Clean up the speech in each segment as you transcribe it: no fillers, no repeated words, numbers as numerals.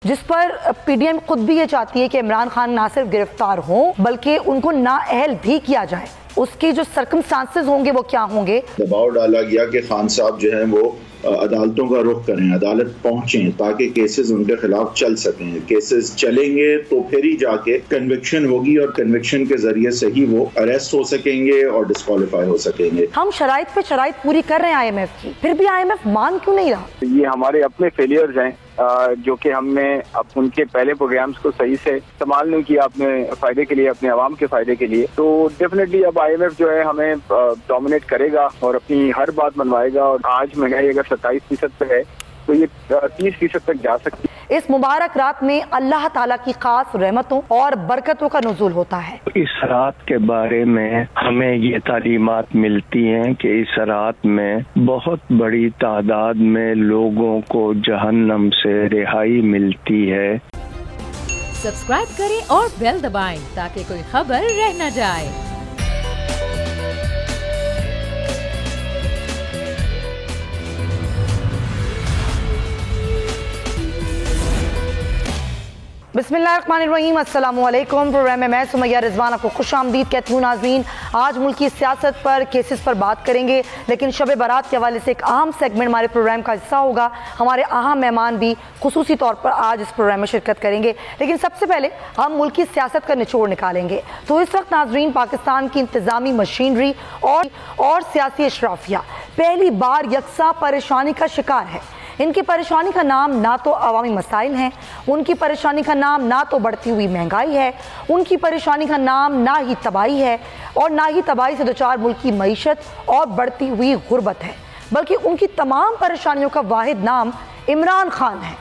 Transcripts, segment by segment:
جس پر P D M خود بھی یہ چاہتی ہے کہ عمران خان نہ صرف گرفتار ہوں بلکہ ان کو نااہل بھی کیا جائے۔ اس کی جو سرکمسٹانسز ہوں گے وہ کیا ہوں گے؟ دباؤ ڈالا گیا کہ خان صاحب جو ہیں وہ عدالتوں کا رخ کریں، عدالت پہنچیں تاکہ کیسز ان کے خلاف چل سکیں۔ کیسز چلیں گے تو پھر ہی جا کے کنوکشن ہوگی اور کنوکشن کے ذریعے سے ہی وہ اریسٹ ہو سکیں گے اور ڈسکوالیفائی ہو سکیں گے۔ ہم شرائط پہ شرائط پوری کر رہے ہیں آئی ایم ایف کی، پھر بھی آئی ایم ایف مان کیوں نہیں رہا؟ یہ ہمارے اپنے فیلیئرز ہیں جو کہ ہم نے ان کے پہلے پروگرامز کو صحیح سے استعمال نہیں کیا اپنے فائدے کے لیے، اپنے عوام کے فائدے کے لیے۔ تو ڈیفینیٹلی اب آئی ایم ایف جو ہے ہمیں ڈومینیٹ کرے گا اور اپنی ہر بات منوائے گا، اور آج مہنگائی اگر 27% پہ ہے تو یہ 30% تک جا سکتی ہے۔ اس مبارک رات میں اللہ تعالیٰ کی خاص رحمتوں اور برکتوں کا نزول ہوتا ہے۔ اس رات کے بارے میں ہمیں یہ تعلیمات ملتی ہیں کہ اس رات میں بہت بڑی تعداد میں لوگوں کو جہنم سے رہائی ملتی ہے۔ سبسکرائب کریں اور بیل دبائیں تاکہ کوئی خبر رہ نہ جائے۔ بسم اللہ الرحمن الرحیم، السلام علیکم۔ پروگرام میں میں سمیہ رضوان آپ کو خوش آمدید کہتی ہوں۔ ناظرین، آج ملکی سیاست پر کیسز پر بات کریں گے، لیکن شب برات کے حوالے سے ایک اہم سیگمنٹ ہمارے پروگرام کا حصہ ہوگا۔ ہمارے اہم مہمان بھی خصوصی طور پر آج اس پروگرام میں شرکت کریں گے، لیکن سب سے پہلے ہم ملکی سیاست کا نچوڑ نکالیں گے۔ تو اس وقت ناظرین، پاکستان کی انتظامی مشینری اور سیاسی اشرافیہ پہلی بار یکساں پریشانی کا شکار ہے۔ ان کی پریشانی کا نام نہ تو عوامی مسائل ہیں، ان کی پریشانی کا نام نہ تو بڑھتی ہوئی مہنگائی ہے، ان کی پریشانی کا نام نہ ہی تباہی ہے اور نہ ہی تباہی سے دوچار ملک کی معیشت اور بڑھتی ہوئی غربت ہے، بلکہ ان کی تمام پریشانیوں کا واحد نام عمران خان ہے۔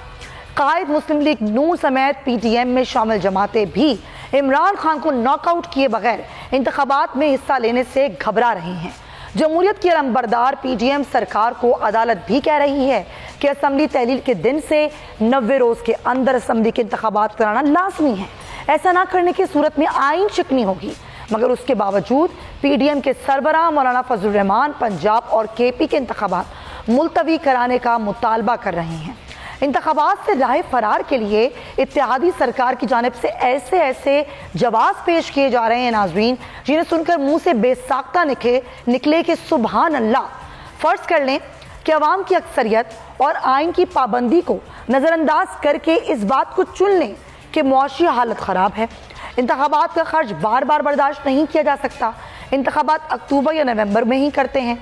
قائد مسلم لیگ نون سمیت پی ٹی ایم میں شامل جماعتیں بھی عمران خان کو ناک آؤٹ کیے بغیر انتخابات میں حصہ لینے سے گھبرا رہی ہیں۔ جمہوریت کی علمبردار پی ڈی ایم سرکار کو عدالت بھی کہہ رہی ہے کہ اسمبلی تحلیل کے دن سے 90 روز کے اندر اسمبلی کے انتخابات کرانا لازمی ہے۔ ایسا نہ کرنے کی صورت میں آئین شکنی ہوگی، مگر اس کے باوجود پی ڈی ایم کے سربراہ مولانا فضل الرحمان پنجاب اور کے پی کے انتخابات ملتوی کرانے کا مطالبہ کر رہے ہیں۔ انتخابات سے راہ فرار کے لیے اتحادی سرکار کی جانب سے ایسے جواز پیش کیے جا رہے ہیں ناظرین، جنہیں سن کر منہ سے بے ساختہ نکلے کہ سبحان اللہ۔ فرض کر لیں کہ عوام کی اکثریت اور آئین کی پابندی کو نظر انداز کر کے اس بات کو چن لیں کہ معاشی حالت خراب ہے، انتخابات کا خرچ بار بار برداشت نہیں کیا جا سکتا، انتخابات اکتوبر یا نومبر میں ہی کرتے ہیں۔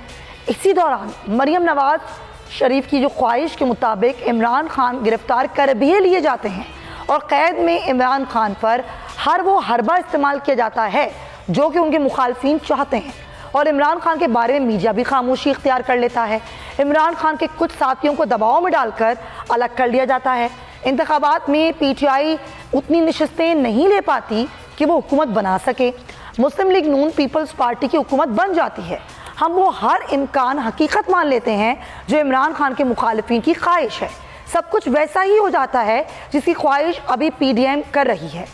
اسی دوران مریم نواز شریف کی جو خواہش کے مطابق عمران خان گرفتار کر بھی لیے جاتے ہیں اور قید میں عمران خان پر ہر وہ حربہ استعمال کیا جاتا ہے جو کہ ان کے مخالفین چاہتے ہیں، اور عمران خان کے بارے میں میڈیا بھی خاموشی اختیار کر لیتا ہے۔ عمران خان کے کچھ ساتھیوں کو دباؤ میں ڈال کر الگ کر لیا جاتا ہے۔ انتخابات میں پی ٹی آئی اتنی نشستیں نہیں لے پاتی کہ وہ حکومت بنا سکے، مسلم لیگ نون پیپلز پارٹی کی حکومت بن جاتی ہے۔ ہم وہ ہر امکان حقیقت مان لیتے ہیں جو عمران خان کے مخالفین کی خواہش ہے، سب کچھ ویسا ہی ہو جاتا ہے جس کی خواہش ابھی پی ڈی ایم کر رہی ہے۔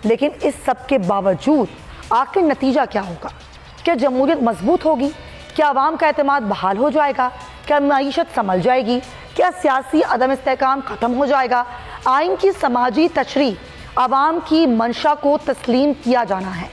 لیکن اس سب کے باوجود آخر نتیجہ کیا ہوگا؟ کیا جمہوریت مضبوط ہوگی؟ کیا عوام کا اعتماد بحال ہو جائے گا؟ کیا معیشت سنبھل جائے گی؟ کیا سیاسی عدم استحکام ختم ہو جائے گا؟ آئین کی سماجی تشریح عوام کی منشا کو تسلیم کیا جانا ہے۔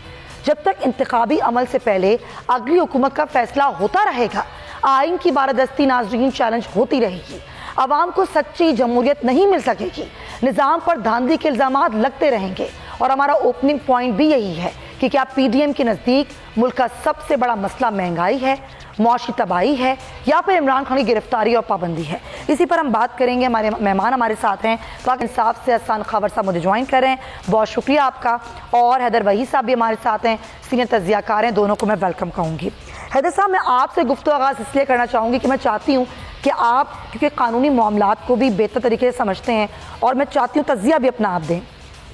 جب تک انتخابی عمل سے پہلے اگلی حکومت کا فیصلہ ہوتا رہے گا، آئین کی بالادستی ناظرین چیلنج ہوتی رہے گی، عوام کو سچی جمہوریت نہیں مل سکے گی، نظام پر دھاندلی کے الزامات لگتے رہیں گے۔ اور ہمارا اوپننگ پوائنٹ بھی یہی ہے کہ کیا پی ڈی ایم کے نزدیک ملک کا سب سے بڑا مسئلہ مہنگائی ہے، معاشی تباہی ہے، یا پھر عمران خان کی گرفتاری اور پابندی ہے؟ اسی پر ہم بات کریں گے۔ ہمارے مہمان ہمارے ساتھ ہیں، پاک انصاف سے احسان خاور صاحب مجھے جوائن کر رہے ہیں، بہت شکریہ آپ کا، اور حیدر وحید صاحب بھی ہمارے ساتھ ہیں، سینئر تجزیہ کار ہیں، دونوں کو میں ویلکم کہوں گی۔ حیدر صاحب، میں آپ سے گفتگو آغاز اس لیے کرنا چاہوں گی کہ میں چاہتی ہوں کہ آپ کیونکہ قانونی معاملات کو بھی بہتر طریقے سے سمجھتے ہیں، اور میں چاہتی ہوں تجزیہ بھی اپنا آپ دیں۔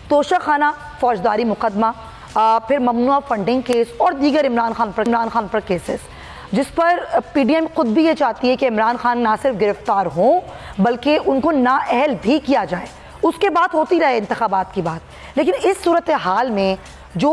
توشہ خانہ فوجداری مقدمہ، پھر ممنوع فنڈنگ کیس اور دیگر عمران خان پر کیسز، جس پر پی ڈی ایم خود بھی یہ چاہتی ہے کہ عمران خان نہ صرف گرفتار ہوں بلکہ ان کو نااہل بھی کیا جائے۔ اس کے بعد ہوتی رہے انتخابات کی بات، لیکن اس صورتحال میں جو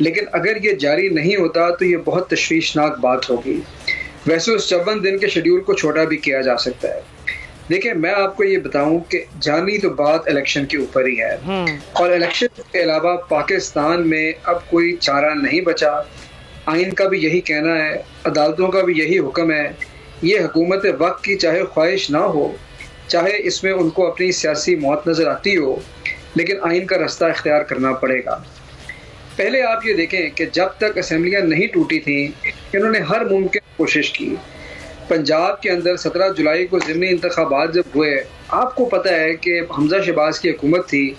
لیکن اگر یہ جاری نہیں ہوتا تو یہ بہت تشویشناک بات ہوگی. ویسے اس 54 دن کے شیڈیول کو چھوٹا بھی کیا جا سکتا ہے. دیکھیں میں آپ کو یہ بتاؤں کہ جانی تو بات الیکشن کے اوپر ہی ہے, اور الیکشن کے علاوہ پاکستان میں اب کوئی چارہ نہیں بچا. آئین کا بھی یہی کہنا ہے, عدالتوں کا بھی یہی حکم ہے. یہ حکومت وقت کی چاہے خواہش نہ ہو, چاہے اس میں ان کو اپنی سیاسی موت نظر آتی ہو, لیکن آئین کا راستہ اختیار کرنا پڑے گا. پہلے آپ یہ دیکھیں کہ جب تک اسمبلیاں نہیں ٹوٹی تھیں انہوں نے ہر ممکن کوشش کی. پنجاب کے اندر 17 جولائی کو ضمنی انتخابات جب ہوئے, آپ کو پتہ ہے کہ حمزہ شہباز کی حکومت تھی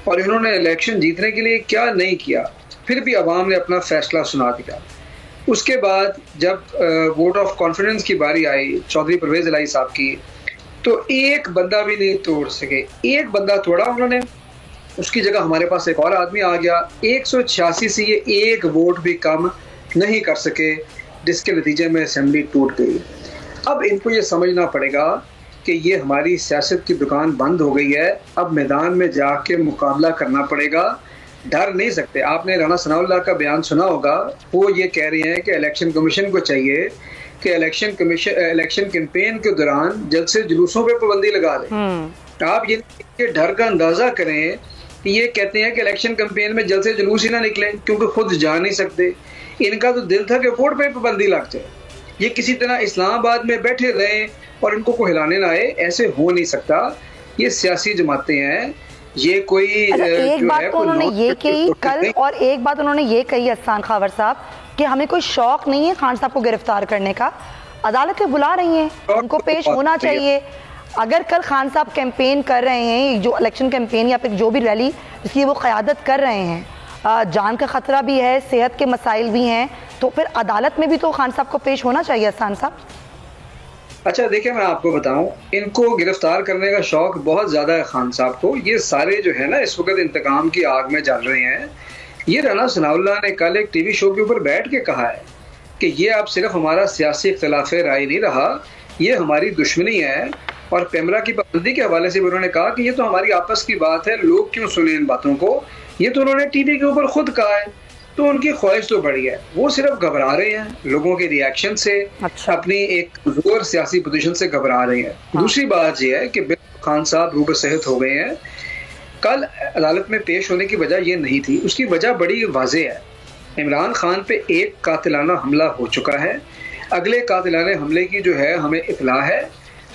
اور انہوں نے الیکشن جیتنے کے لیے کیا نہیں کیا, پھر بھی عوام نے اپنا فیصلہ سنا دیا. اس کے بعد جب ووٹ آف کانفیڈنس کی باری آئی چودھری پرویز الہی صاحب کی, تو ایک بندہ بھی نہیں توڑ سکے. ایک بندہ توڑا انہوں نے, اس کی جگہ ہمارے پاس ایک اور آدمی آ گیا. 186 سے یہ ایک ووٹ بھی کم نہیں کر سکے, جس کے نتیجے میں اسمبلی ٹوٹ گئی. اب ان کو یہ سمجھنا پڑے گا کہ یہ ہماری سیاست کی دکان بند ہو گئی ہے, اب میدان میں جا کے مقابلہ کرنا پڑے گا, ڈر نہیں سکتے. آپ نے رانا ثناء اللہ کا بیان سنا ہوگا, وہ یہ کہہ رہے ہیں کہ الیکشن کمیشن کو چاہیے کہ الیکشن کیمپین کے دوران جلسے جلوسوں پہ پابندی لگا دیں. آپ یہ ڈر کا اندازہ کریں کہ یہ کہتے ہیں کہ الیکشن کیمپین میں جلسے جلوس ہی نہ نکلیں کیونکہ خود جا نہیں سکتے. ان کا تو دل تھا کہ ووٹ پہ پابندی لگ جائے, یہ کسی طرح اسلام آباد میں بیٹھے رہیں اور ان کو ہلانے نہ آئے. ایسے ہو نہیں سکتا. یہ سیاسی جماعتیں ہیں, یہ کوئی ایک بات تو انہوں نے یہ کہی کل, اور ایک بات انہوں نے یہ کہی احسان خاور صاحب کہ ہمیں کوئی شوق نہیں ہے خان صاحب کو گرفتار کرنے کا, عدالتیں بلا رہی ہیں, ان کو پیش ہونا چاہیے. اگر کل خان صاحب کیمپین کر رہے ہیں, جو الیکشن کیمپین یا پھر جو بھی ریلی جس کی وہ قیادت کر رہے ہیں, جان کا خطرہ بھی ہے, صحت کے مسائل بھی ہیں, تو پھر عدالت میں بھی تو خان صاحب کو پیش ہونا چاہیے احسان صاحب. اچھا دیکھیں میں آپ کو بتاؤں, ان کو گرفتار کرنے کا شوق بہت زیادہ ہے خان صاحب کو. یہ سارے جو ہے نا اس وقت انتقام کی آگ میں جل رہے ہیں. یہ رانا ثناء اللہ نے کل ایک ٹی وی شو کے اوپر بیٹھ کے کہا ہے کہ یہ اب صرف ہمارا سیاسی اختلاف رائے نہیں رہا, یہ ہماری دشمنی ہے. اور پیمرا کی پابندی کے حوالے سے بھی انہوں نے کہا کہ یہ تو ہماری آپس کی بات ہے, لوگ کیوں سنیں ان باتوں کو. یہ تو انہوں نے ٹی وی کے اوپر خود کہا ہے. تو ان کی خواہش تو بڑی ہے, وہ صرف گھبرا رہے ہیں لوگوں کے ری ایکشن سے, اپنی ایک زور سیاسی پوزیشن سے گھبرا رہے ہیں. دوسری بات یہ ہے کہ خان صاحب روبہ صحت ہو گئے ہیں. کل عدالت میں پیش ہونے کی وجہ یہ نہیں تھی, اس کی وجہ بڑی واضح ہے. عمران خان پہ ایک قاتلانہ حملہ ہو چکا ہے, اگلے قاتلانہ حملے کی جو ہے ہمیں اطلاع ہے.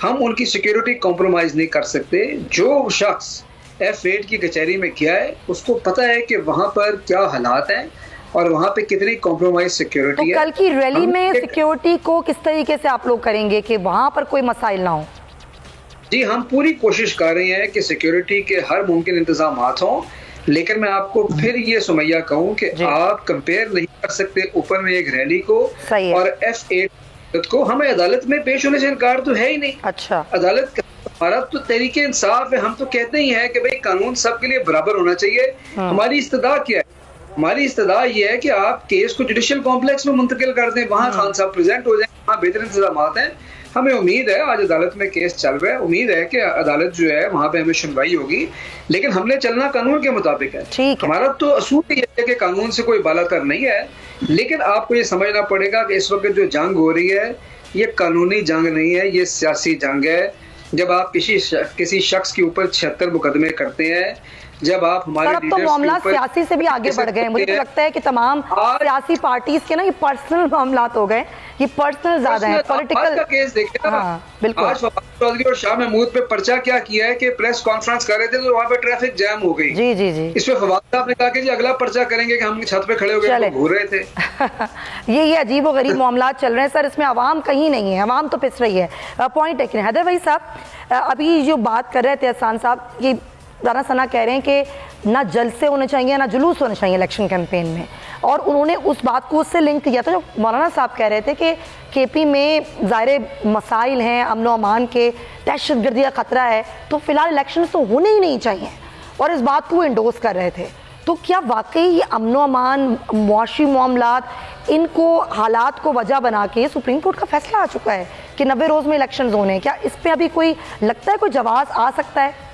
ہم ان کی سیکیورٹی کمپرومائز نہیں کر سکتے. جو شخص F8 کی کچہری میں کیا ہے اس کو پتہ ہے کہ وہاں پر کیا حالات ہیں اور وہاں پہ کتنی کمپرومائز سیکیورٹی ہے. کل کی ریلی میں سیکیورٹی کو کس طریقے سے آپ لوگ کریں گے کہ وہاں پر کوئی مسائل نہ ہو؟ جی ہم پوری کوشش کر رہے ہیں کہ سیکیورٹی کے ہر ممکن انتظامات ہوں, لیکن میں آپ کو پھر یہ سمیہ کہوں کہ آپ کمپیئر نہیں کر سکتے اوپر میں ایک ریلی کو اور F8 کو. ہمیں عدالت میں پیش ہونے سے انکار تو ہے ہی نہیں. اچھا عدالت ہمارا تو تحریک انصاف ہے, ہم تو کہتے ہی ہیں کہ بھئی قانون سب کے لیے برابر ہونا چاہیے. ہماری استدعا کیا ہے؟ ہماری استدعا یہ ہے کہ آپ کیس کو جوڈیشل کمپلیکس میں منتقل کر دیں, وہاں خان صاحب پریزنٹ ہو جائیں, وہاں بہتر انتظامات ہیں. ہمیں امید ہے, آج عدالت میں کیس چل رہا ہے, امید ہے کہ عدالت جو ہے وہاں پہ ہمیں سنوائی ہوگی, لیکن ہم نے چلنا قانون کے مطابق ہے. ہمارا تو اصول یہ ہے کہ قانون سے کوئی بالا تر نہیں ہے, لیکن آپ کو یہ سمجھنا پڑے گا کہ اس وقت جو جنگ ہو رہی ہے یہ قانونی جنگ نہیں ہے, یہ سیاسی جنگ ہے. جب آپ کسی شخص کے اوپر 76 مقدمے کرتے ہیں, جب آپ ہمارے اب تو معاملات سیاسی سے بھی آگے بڑھ گئے. مجھے تو لگتا ہے کہ تمام سیاسی پارٹیز کے نا یہ پرسنل معاملات ہو گئے, یہ پرسنل زیادہ ہیں, پولیٹیکل کا کیس دیکھیں نا. آج فواد چودھری اور شاہ محمود پہ پرچہ کیا ہے کہ پریس کانفرنس کر رہے تھے تو وہاں پہ ٹریفک جام ہو گئی. جی جی جی, اس پہ فواد صاحب نے کہا کہ جی اگلا پرچہ کریں گے کہ ہم چھت پہ کھڑے ہو گئے گھور رہے تھے. یہ عجیب و غریب معاملات چل رہے ہیں سر, اس میں عوام کہیں نہیں ہے, عوام تو پس رہی ہے. پوائنٹ ہے. حیدر بھائی صاحب ابھی جو بات کر رہے تھے احسان صاحب, یہ رانا ثنا کہہ رہے ہیں کہ نہ جلسے ہونے چاہیے نہ جلوس ہونے چاہیے الیکشن کیمپین میں, اور انہوں نے اس بات کو اس سے لنک کیا تھا جو مولانا صاحب کہہ رہے تھے کہ کے پی میں ظاہر مسائل ہیں, امن و امان کے, دہشت گردی کا خطرہ ہے, تو فی الحال الیکشنز تو ہونے ہی نہیں چاہیے, اور اس بات کو وہ انڈوز کر رہے تھے. تو کیا واقعی یہ امن و امان, معاشی معاملات, ان کو حالات کو وجہ بنا کے سپریم کورٹ کا فیصلہ آ چکا ہے کہ 90 روز میں الیکشنز ہونے, کیا اس پہ ابھی کوئی لگتا ہے کوئی جواز آ سکتا ہے؟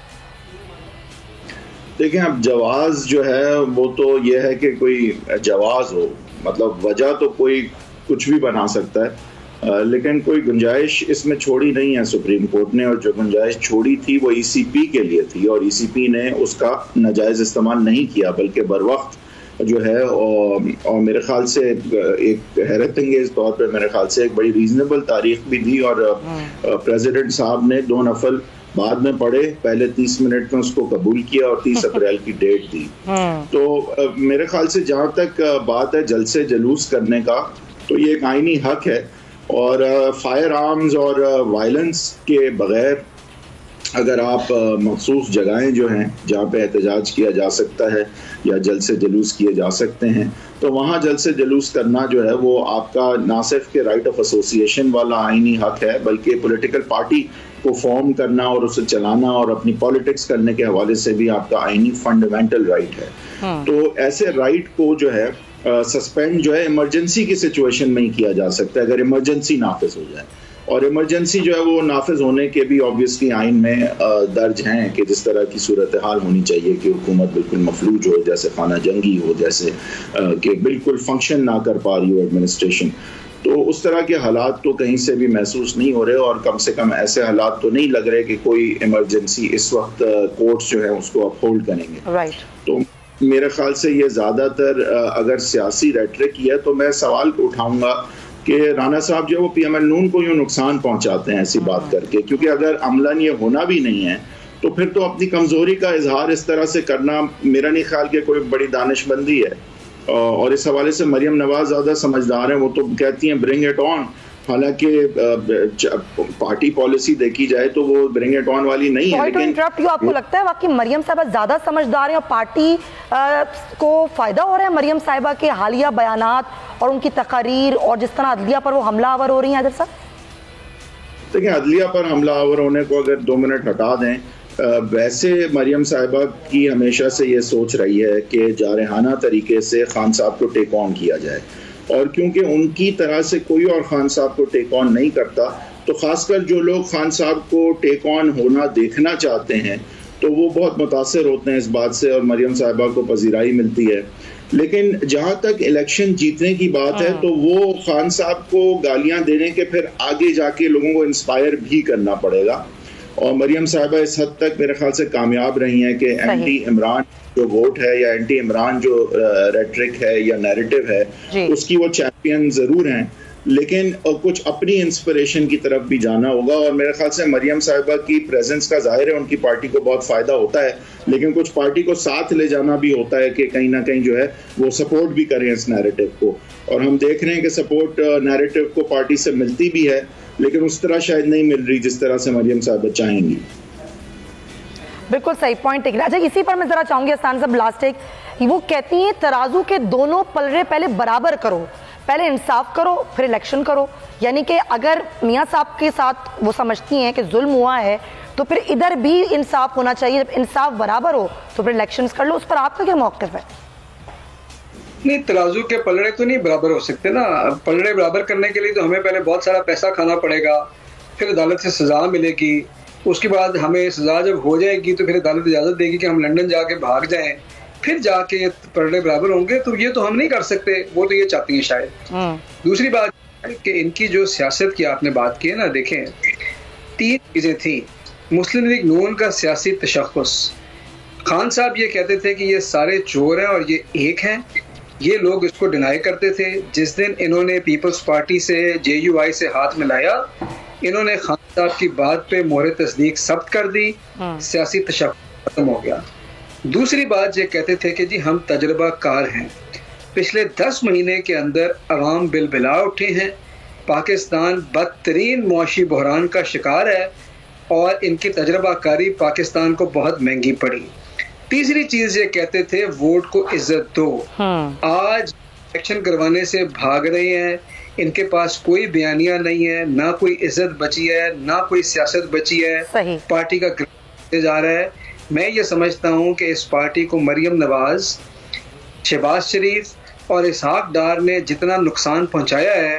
دیکھیں اب جواز جو ہے وہ تو یہ ہے کہ کوئی جواز ہو، مطلب وجہ تو کوئی کچھ بھی بنا سکتا ہے، لیکن کوئی گنجائش اس میں چھوڑی نہیں ہے سپریم کورٹ نے، اور جو گنجائش چھوڑی تھی وہ ای سی پی کے لیے تھی، اور ای سی پی نے اس کا ناجائز استعمال نہیں کیا بلکہ بر وقت جو ہے، اور میرے خیال سے ایک حیرت انگیز طور پہ میرے خیال سے ایک بڑی ریزنیبل تاریخ بھی دی، اور پریزیڈنٹ صاحب نے 2 نفل بعد میں پڑھے، پہلے 30 منٹ میں اس کو قبول کیا اور 30 اپریل کی ڈیٹ دی۔ تو میرے خیال سے جہاں تک بات ہے جلسے جلوس کرنے کا، تو یہ ایک آئینی حق ہے، اور فائر آرمز اور وائلنس کے بغیر اگر آپ مخصوص جگہیں جو ہیں جہاں پہ احتجاج کیا جا سکتا ہے یا جلسے جلوس کیے جا سکتے ہیں، تو وہاں جلسے جلوس کرنا جو ہے وہ آپ کا نہ صرف کہ رائٹ آف ایسوسیشن والا آئینی حق ہے، بلکہ پولیٹیکل پارٹی کو فارم کرنا اور اسے چلانا اور اپنی پالیٹکس کرنے کے حوالے سے بھی آپ کا آئینی فنڈامنٹل رائٹ ہے۔ تو ایسے رائٹ کو جو ہے سسپینڈ جو ہے ایمرجنسی کی سچویشن میں ہی کیا جا سکتا ہے، اگر ایمرجنسی نافذ ہو جائے، اور ایمرجنسی جو ہے وہ نافذ ہونے کے بھی آبویسلی آئین میں درج ہیں کہ جس طرح کی صورتحال ہونی چاہیے کہ حکومت بالکل مفلوج ہو، جیسے خانہ جنگی ہو، جیسے کہ بالکل فنکشن نہ کر پا رہی ہو ایڈمنسٹریشن، تو اس طرح کے حالات تو کہیں سے بھی محسوس نہیں ہو رہے، اور کم سے کم ایسے حالات تو نہیں لگ رہے کہ کوئی ایمرجنسی اس وقت کورٹس جو ہے اس کو اپ ہولڈ کریں گے۔ تو میرے خیال سے یہ زیادہ تر اگر سیاسی ریٹرک ہے تو میں سوال اٹھاؤں گا کہ رانا صاحب جو وہ پی ایم ایل نون کو یوں نقصان پہنچاتے ہیں ایسی بات کر کے، کیونکہ اگر عملاً یہ ہونا بھی نہیں ہے تو پھر تو اپنی کمزوری کا اظہار اس طرح سے کرنا میرا نہیں خیال کہ کوئی بڑی دانش مندی ہے، اور اس حوالے سے مریم نواز زیادہ سمجھدار ہیں، وہ تو کہتی ہیں برنگ اٹ آن، حالانکہ پارٹی پالیسی دیکھی جائے تو وہ برنگ اٹ آن والی نہیں ہے۔ لیکن آپ کو لگتا ہے واقعی مریم صاحبہ زیادہ سمجھدار ہیں اور پارٹی کو فائدہ ہو رہا ہے مریم صاحبہ کے حالیہ بیانات اور ان کی تقاریر اور جس طرح عدلیہ پر وہ حملہ آور ہو رہی ہیں؟ حیدر صاحب دیکھیں، عدلیہ پر حملہ آور ہونے کو اگر 2 منٹ ہٹا دیں، ویسے مریم صاحبہ کی ہمیشہ سے یہ سوچ رہی ہے کہ جارحانہ طریقے سے خان صاحب کو ٹیک آن کیا جائے، اور کیونکہ ان کی طرح سے کوئی اور خان صاحب کو ٹیک آن نہیں کرتا، تو خاص کر جو لوگ خان صاحب کو ٹیک آن ہونا دیکھنا چاہتے ہیں تو وہ بہت متاثر ہوتے ہیں اس بات سے، اور مریم صاحبہ کو پذیرائی ملتی ہے۔ لیکن جہاں تک الیکشن جیتنے کی بات ہے تو وہ خان صاحب کو گالیاں دینے کے پھر آگے جا کے لوگوں کو انسپائر بھی کرنا پڑے گا، اور مریم صاحبہ اس حد تک میرے خیال سے کامیاب رہی ہیں کہ اینٹی عمران جو ووٹ ہے یا اینٹی عمران جو ریٹرک ہے یا نیریٹو ہے اس کی وہ چیمپئن ضرور ہیں، لیکن کچھ اپنی انسپریشن کی طرف بھی جانا ہوگا، اور میرے خیال سے مریم صاحبہ کی پریزنس کا ظاہر ہے ان کی پارٹی کو بہت فائدہ ہوتا ہے، لیکن کچھ پارٹی کو ساتھ لے جانا بھی ہوتا ہے کہ کہیں نہ کہیں جو ہے وہ سپورٹ بھی کریں اس نیریٹو کو، اور ہم دیکھ رہے ہیں کہ سپورٹ نیریٹو کو پارٹی سے ملتی بھی ہے، لیکن اس طرح شاید نہیں مل رہی جس طرح سے مریم صاحبہ چاہیں گی۔ بالکل صحیح پوائنٹ ٹیک رہا ہے۔ اسی پر میں ذرا چاہوں گی حسان صاحب لاسٹ ایک، وہ کہتی ہیں ترازو کے دونوں پلڑے پہلے برابر کرو، پہلے انصاف کرو پھر الیکشن کرو، یعنی کہ اگر میاں صاحب کے ساتھ وہ سمجھتی ہیں کہ ظلم ہوا ہے تو پھر ادھر بھی انصاف ہونا چاہیے، جب انصاف برابر ہو تو پھر الیکشنز کر لو۔ اس پر آپ کا کیا موقف ہے؟ نہیں، ترازو کے پلڑے تو نہیں برابر ہو سکتے نا، پلڑے برابر کرنے کے لیے تو ہمیں پہلے بہت سارا پیسہ کھانا پڑے گا، پھر عدالت سے سزا ملے گی، اس کے بعد ہمیں سزا جب ہو جائے گی تو پھر عدالت اجازت دے گی کہ ہم لنڈن جا کے بھاگ جائیں، پھر جا کے پلڑے برابر ہوں گے، تو یہ تو ہم نہیں کر سکتے، وہ تو یہ چاہتی ہیں شاید۔ دوسری بات کہ ان کی جو سیاست کی آپ نے بات کی ہے نا، دیکھیں 3 چیزیں تھیں۔ مسلم لیگ نون کا سیاسی تشخص، خان صاحب یہ کہتے تھے کہ یہ سارے چور ہیں اور یہ ایک ہیں، یہ لوگ اس کو ڈینائی کرتے تھے۔ جس دن انہوں نے پیپلز پارٹی سے JUI سے ہاتھ ملایا، انہوں نے خان صاحب کی بات پہ مہر تصدیق ثبت کر دی، سیاسی تشخص ختم ہو گیا۔ دوسری بات یہ کہتے تھے کہ جی ہم تجربہ کار ہیں، پچھلے 10 مہینے کے اندر عوام بلبلا اٹھے ہیں، پاکستان بدترین معاشی بحران کا شکار ہے اور ان کی تجربہ کاری پاکستان کو بہت مہنگی پڑی۔ تیسری چیز یہ کہتے تھے ووٹ کو عزت دو۔ آج الیکشن کروانے سے بھاگ رہے ہیں، ان کے پاس کوئی بیانیہ نہیں ہے، نہ کوئی عزت بچی ہے، نہ کوئی سیاست بچی ہے، پارٹی کا گرفت جا رہا ہے۔ میں یہ سمجھتا ہوں کہ اس پارٹی کو مریم نواز، شہباز شریف اور اسحاق ڈار نے جتنا نقصان پہنچایا ہے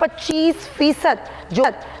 25%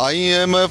IMF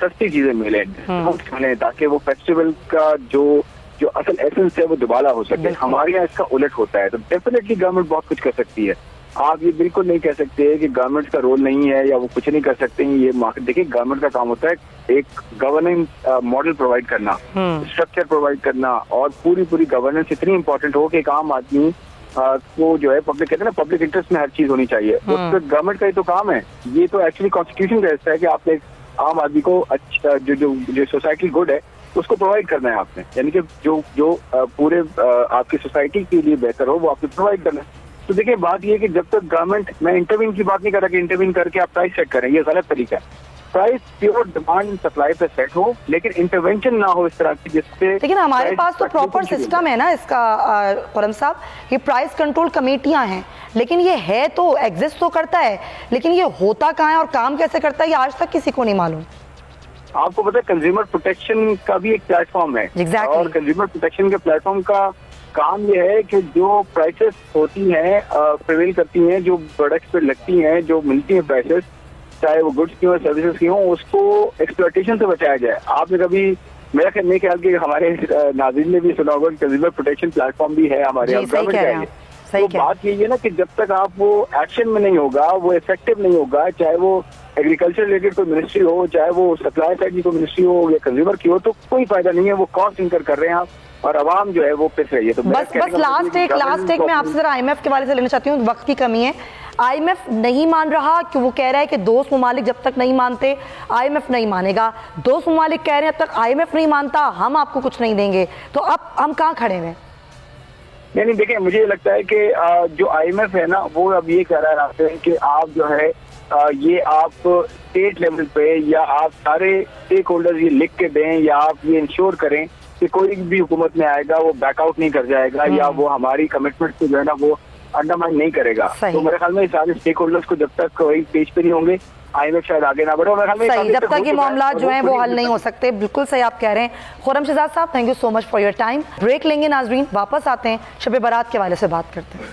سستی چیزیں ملیں تاکہ وہ فیسٹیول کا جو اصل ایسنس ہے وہ دوبارہ ہو سکے. ہمارے یہاں اس کا الٹ ہوتا ہے. تو ڈیفینیٹلی گورنمنٹ بہت کچھ کر سکتی ہے. آپ یہ بالکل نہیں کہہ سکتے کہ گورنمنٹ کا رول نہیں ہے یا وہ کچھ نہیں کر سکتے ہیں. یہ مارکیٹ دیکھیں, گورنمنٹ کا کام ہوتا ہے ایک گورننگ ماڈل پرووائڈ کرنا, اسٹرکچر پرووائڈ کرنا, اور پوری گورننس اتنی امپورٹنٹ ہو کہ ایک عام آدمی کو جو ہے پبلک کہتے ہیں نا, پبلک انٹرسٹ میں ہر چیز ہونی چاہیے. اس پہ گورنمنٹ کا یہ تو کام ہے. یہ تو ایکچولی کانسٹیٹیوشن کا حصہ ہے کہ آپ نے عام آدمی کو اچھا جو سوسائٹی گڈ ہے اس کو پرووائڈ کرنا ہے آپ نے, یعنی کہ جو پورے آپ کی سوسائٹی کے لیے بہتر ہو وہ آپ نے پرووائڈ کرنا ہے. تو دیکھیں بات یہ ہے کہ جب تک گورنمنٹ, میں انٹروین کی بات نہیں کر رہا کہ انٹروین کر کے آپ پرائز سیٹ کریں, یہ غلط طریقہ ہے. Prices pure demand and supply پہ سیٹ ہو, لیکن انٹروینشن نہ ہو اس طرح کی جس سے. لیکن ہمارے پاس تو پراپر سسٹم ہے نا اس کا خرم صاحب, یہ پرائز کنٹرول کمیٹیاں ہیں, لیکن یہ ہے تو ایگزسٹ تو کرتا ہے, لیکن یہ ہوتا کہاں ہے اور کام کیسے کرتا ہے یہ آج تک کسی کو نہیں معلوم. آپ کو پتا ہے کنزیومر پروٹیکشن کا بھی ایک پلیٹ فارم ہے, اور کنزیومر پروٹیکشن کے پلیٹ فارم کا کام یہ ہے کہ جو پرائسز ہوتی ہیں پریویل کرتی ہیں, جو پروڈکٹس پہ لگتی ہیں, جو ملتی ہیں پرائسز, چاہے وہ گڈس کی ہوں سروسز کی ہوں, اس کو ایکسپلوٹیشن سے بچایا جائے. آپ نے کبھی میرا خیال نہیں خیال کہ ہمارے ناظرین نے بھی سنا ہوگا کہ کنزیومر پروٹیکشن پلیٹ فارم بھی ہے ہمارے یہاں گورنمنٹ کا ہے. تو بات یہی ہے نا کہ جب تک آپ وہ ایکشن میں نہیں ہوگا, وہ افیکٹو نہیں ہوگا, چاہے وہ ایگریکلچر ریلیٹڈ کوئی منسٹری ہو, چاہے وہ سپلائی سائڈ کی کوئی منسٹری ہو یا کنزیومر کی ہو, تو کوئی فائدہ نہیں ہے. وہ کاسٹ انکر کر رہے ہیں آپ, اور عوام جو ہے وہ پس رہی ہے. تو بس لاسٹ ایک میں آپ سے ذرا IMF کے حوالے سے لینا چاہتی ہوں, وقت کی کمی ہے. IMF نہیں مان رہا کہ وہ کہہ رہا ہے کہ دوست ممالک جب تک نہیں مانتے IMF نہیں مانے گا. دوست ممالک کہہ رہے ہیں جب تک IMF نہیں مانتا ہم آپ کو کچھ نہیں دیں گے. تو اب ہم کہاں کھڑے ہیں؟ نہیں دیکھیں, مجھے یہ لگتا ہے کہ جو IMF ہے نا وہ اب یہ کہہ رہا ہے کہ آپ جو ہے یہ آپ اسٹیٹ لیول پہ یا آپ سارے اسٹیک ہولڈرز یہ لکھ کے دیں, یا آپ یہ انشور کریں کہ کوئی بھی حکومت میں آئے گا وہ بیک آؤٹ نہیں کر جائے گا, یا وہ ہماری کمٹمنٹ کو جو ہے نا وہ انڈرمائن نہیں کرے گا. تو میرے خیال میں سارے اسٹیک ہولڈرز کو جب تک کوئی پیج پہ نہیں ہوں گے IMF شاید آگے نہ بڑھے. صحیح, جب تک یہ معاملات جو ہیں وہ حل نہیں ہو سکتے. بالکل صحیح آپ کہہ رہے ہیں. خرم شہزاد صاحب, thank you so much for your time. Break لیں گے ناظرین, واپس آتے ہیں, شب برات کے حوالے سے بات کرتے ہیں.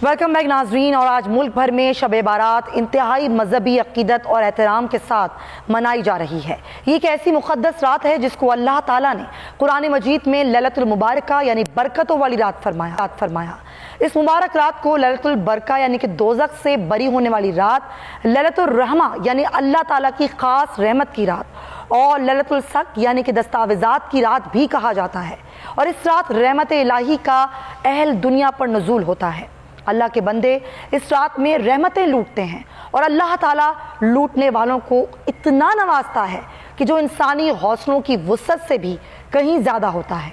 ویلکم بیک ناظرین. اور آج ملک بھر میں شب بارات انتہائی مذہبی عقیدت اور احترام کے ساتھ منائی جا رہی ہے. یہ ایک ایسی مقدس رات ہے جس کو اللہ تعالیٰ نے قرآن مجید میں لیلۃ المبارکہ یعنی برکتوں والی رات فرمایا. اس مبارک رات کو لیلۃ البرکہ یعنی کہ دوزخ سے بری ہونے والی رات, لیلۃ الرحمہ یعنی اللہ تعالیٰ کی خاص رحمت کی رات, اور لیلۃ الصق یعنی کہ دستاویزات کی رات بھی کہا جاتا ہے. اور اس رات رحمت الہی کا اہل دنیا پر نزول ہوتا ہے. اللہ کے بندے اس رات میں رحمتیں لوٹتے ہیں, اور اللہ تعالیٰ لوٹنے والوں کو اتنا نوازتا ہے کہ جو انسانی حوصلوں کی وسعت سے بھی کہیں زیادہ ہوتا ہے.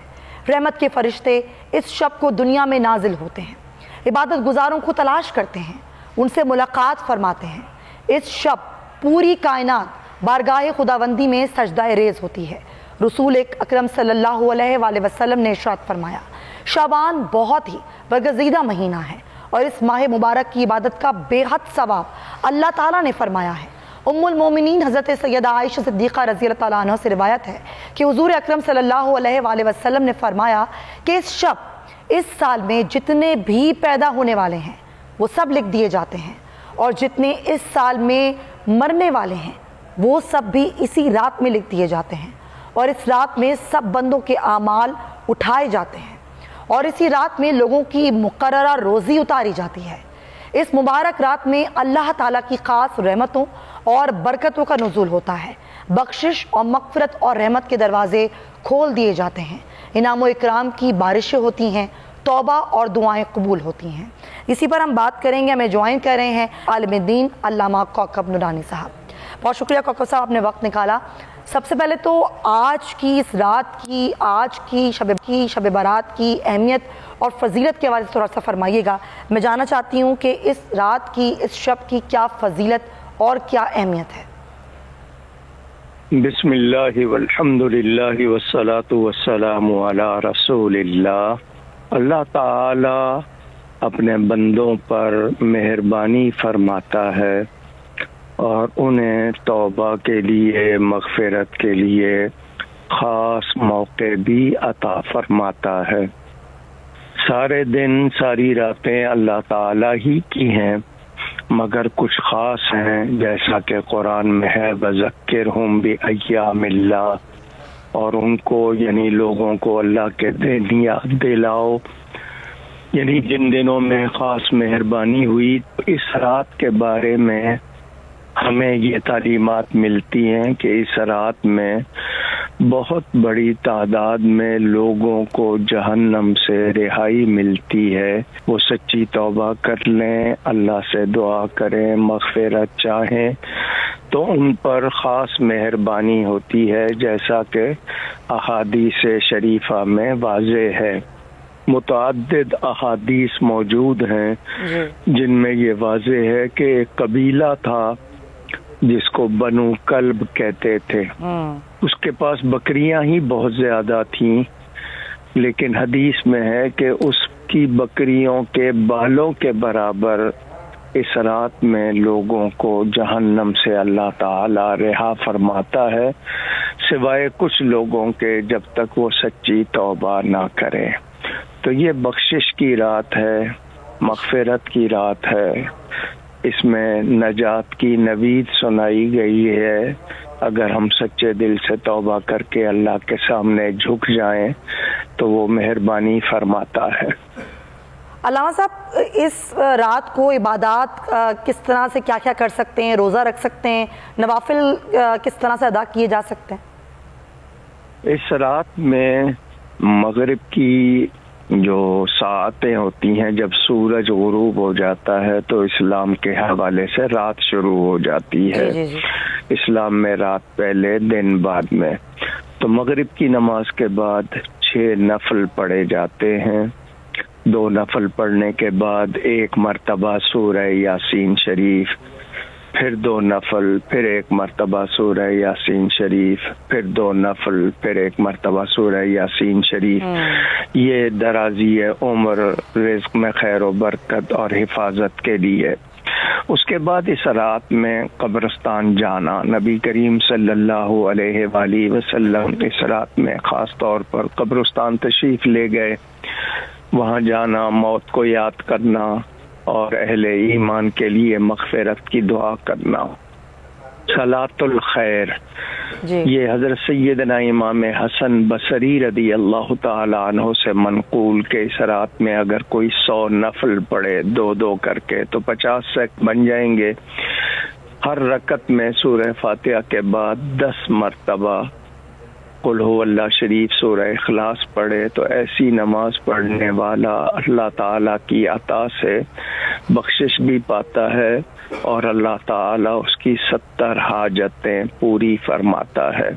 رحمت کے فرشتے اس شب کو دنیا میں نازل ہوتے ہیں, عبادت گزاروں کو تلاش کرتے ہیں, ان سے ملاقات فرماتے ہیں. اس شب پوری کائنات بارگاہ خداوندی میں سجدہ ریز ہوتی ہے. رسول اکرم صلی اللہ علیہ وآلہ وسلم نے ارشاد فرمایا, شعبان بہت ہی برگزیدہ مہینہ ہے, اور اس ماہ مبارک کی عبادت کا بے حد ثواب اللہ تعالیٰ نے فرمایا ہے. ام المومنین حضرت سیدہ عائشہ صدیقہ رضی اللہ تعالیٰ عنہ سے روایت ہے کہ حضور اکرم صلی اللہ علیہ وآلہ وسلم نے فرمایا کہ اس شب اس سال میں جتنے بھی پیدا ہونے والے ہیں وہ سب لکھ دیے جاتے ہیں, اور جتنے اس سال میں مرنے والے ہیں وہ سب بھی اسی رات میں لکھ دیے جاتے ہیں. اور اس رات میں سب بندوں کے اعمال اٹھائے جاتے ہیں, اور اسی رات میں لوگوں کی مقررہ روزی اتاری جاتی ہے. اس مبارک رات میں اللہ تعالیٰ کی خاص رحمتوں اور برکتوں کا نزول ہوتا ہے. بخشش اور مغفرت اور رحمت کے دروازے کھول دیے جاتے ہیں, انعام و اکرام کی بارشیں ہوتی ہیں, توبہ اور دعائیں قبول ہوتی ہیں. اسی پر ہم بات کریں گے. ہمیں جوائن کر رہے ہیں عالم دین علامہ کوکب نورانی صاحب. بہت شکریہ کوکب صاحب, آپ نے وقت نکالا. سب سے پہلے تو آج کی اس رات کی, آج کی شب برات کی اہمیت اور فضیلت کے حوالے سے تھوڑا سا فرمائیے گا. میں جاننا چاہتی ہوں کہ اس رات کی, اس شب کی کیا فضیلت اور کیا اہمیت ہے. بسم اللہ والحمد للہ والصلاة والسلام علی رسول اللہ. اللہ تعالی اپنے بندوں پر مہربانی فرماتا ہے اور انہیں توبہ کے لیے, مغفرت کے لیے خاص موقع بھی عطا فرماتا ہے. سارے دن ساری راتیں اللہ تعالی ہی کی ہیں، مگر کچھ خاص ہیں، جیسا کہ قرآن میں ہے وذکرہم بایام اللہ، اور ان کو یعنی لوگوں کو اللہ کے دن یاد دلاؤ، یعنی جن دنوں میں خاص مہربانی ہوئی۔ اس رات کے بارے میں ہمیں یہ تعلیمات ملتی ہیں کہ اس رات میں بہت بڑی تعداد میں لوگوں کو جہنم سے رہائی ملتی ہے۔ وہ سچی توبہ کر لیں، اللہ سے دعا کریں، مغفرت چاہیں تو ان پر خاص مہربانی ہوتی ہے، جیسا کہ احادیث شریفہ میں واضح ہے۔ متعدد احادیث موجود ہیں جن میں یہ واضح ہے کہ ایک قبیلہ تھا جس کو بنو کلب کہتے تھے، اس کے پاس بکریاں ہی بہت زیادہ تھیں، لیکن حدیث میں ہے کہ اس کی بکریوں کے بالوں کے برابر اس رات میں لوگوں کو جہنم سے اللہ تعالی رہا فرماتا ہے، سوائے کچھ لوگوں کے جب تک وہ سچی توبہ نہ کریں۔ تو یہ بخشش کی رات ہے، مغفرت کی رات ہے، اس میں نجات کی نوید سنائی گئی ہے۔ اگر ہم سچے دل سے توبہ کر کے اللہ کے سامنے جھک جائیں تو وہ مہربانی فرماتا ہے۔ علامہ صاحب، اس رات کو عبادات کس طرح سے کیا کیا کر سکتے ہیں؟ روزہ رکھ سکتے ہیں؟ نوافل کس طرح سے ادا کیے جا سکتے ہیں؟ اس رات میں مغرب کی جو ساعتیں ہوتی ہیں، جب سورج غروب ہو جاتا ہے تو اسلام کے حوالے سے رات شروع ہو جاتی ہے۔ اسلام میں رات پہلے، دن بعد میں۔ تو مغرب کی نماز کے بعد 6 نفل پڑھے جاتے ہیں۔ 2 نفل پڑھنے کے بعد 1 مرتبہ سورہ یاسین شریف، پھر 2 نفل، پھر 1 مرتبہ سورہ یاسین شریف، پھر 2 نفل، پھر 1 مرتبہ سورہ یاسین شریف۔ یہ درازی عمر، رزق میں خیر و برکت اور حفاظت کے لیے۔ اس کے بعد اس رات میں قبرستان جانا، نبی کریم صلی اللہ علیہ وآلہ وسلم اس رات میں خاص طور پر قبرستان تشریف لے گئے۔ وہاں جانا، موت کو یاد کرنا اور اہل ایمان کے لیے مغفرت کی دعا کرنا۔ صلاۃ الخیر، یہ حضرت سیدنا امام حسن بصری رضی اللہ تعالی عنہ سے منقول کہ اس رات میں اگر کوئی 100 نفل پڑھے 2 کر کے تو 50 سیک بن جائیں گے۔ ہر رکعت میں سورہ فاتحہ کے بعد 10 مرتبہ قل هو اللہ شریف، سورہ اخلاص پڑھے تو ایسی نماز پڑھنے والا اللہ تعالیٰ کی عطا سے بخشش بھی پاتا ہے اور اللہ تعالیٰ اس کی 70 حاجتیں پوری فرماتا ہے۔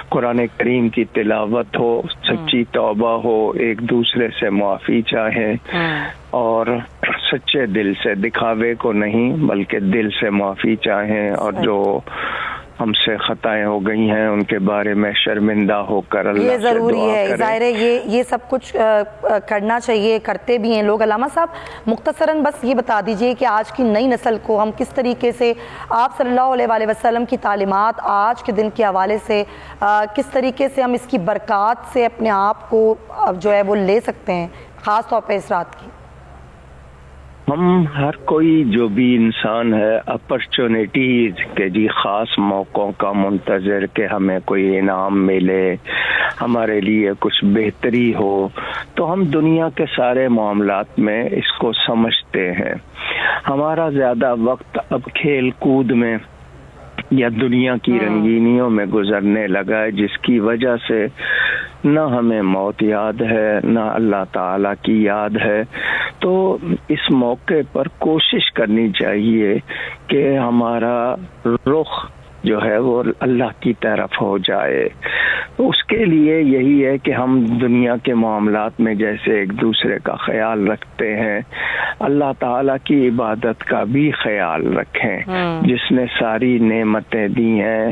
قرآن کریم کی تلاوت ہو، سچی توبہ ہو، ایک دوسرے سے معافی چاہیں اور سچے دل سے، دکھاوے کو نہیں بلکہ دل سے معافی چاہیں، اور جو ہم سے خطائیں ہو گئی ہیں ان کے بارے میں شرمندہ ہو کر اللہ سے دعا کریں۔ یہ ضروری ہے، ظاہر ہے یہ سب کچھ کرنا چاہیے، کرتے بھی ہیں لوگ۔ علامہ صاحب، مختصراً بس یہ بتا دیجئے کہ آج کی نئی نسل کو ہم کس طریقے سے آپ صلی اللہ علیہ وآلہ وسلم کی تعلیمات آج کے دن کے حوالے سے کس طریقے سے ہم اس کی برکات سے اپنے آپ کو جو ہے وہ لے سکتے ہیں، خاص طور پہ اس رات کی؟ ہم ہر کوئی جو بھی انسان ہے اپرچونیٹیز کے جی خاص موقعوں کا منتظر کہ ہمیں کوئی انعام ملے، ہمارے لیے کچھ بہتری ہو، تو ہم دنیا کے سارے معاملات میں اس کو سمجھتے ہیں۔ ہمارا زیادہ وقت اب کھیل کود میں یا دنیا کی رنگینیوں میں گزرنے لگا ہے، جس کی وجہ سے نہ ہمیں موت یاد ہے نہ اللہ تعالیٰ کی یاد ہے۔ تو اس موقع پر کوشش کرنی چاہیے کہ ہمارا رخ جو ہے وہ اللہ کی طرف ہو جائے۔ اس کے لیے یہی ہے کہ ہم دنیا کے معاملات میں جیسے ایک دوسرے کا خیال رکھتے ہیں، اللہ تعالیٰ کی عبادت کا بھی خیال رکھیں۔ جس نے ساری نعمتیں دی ہیں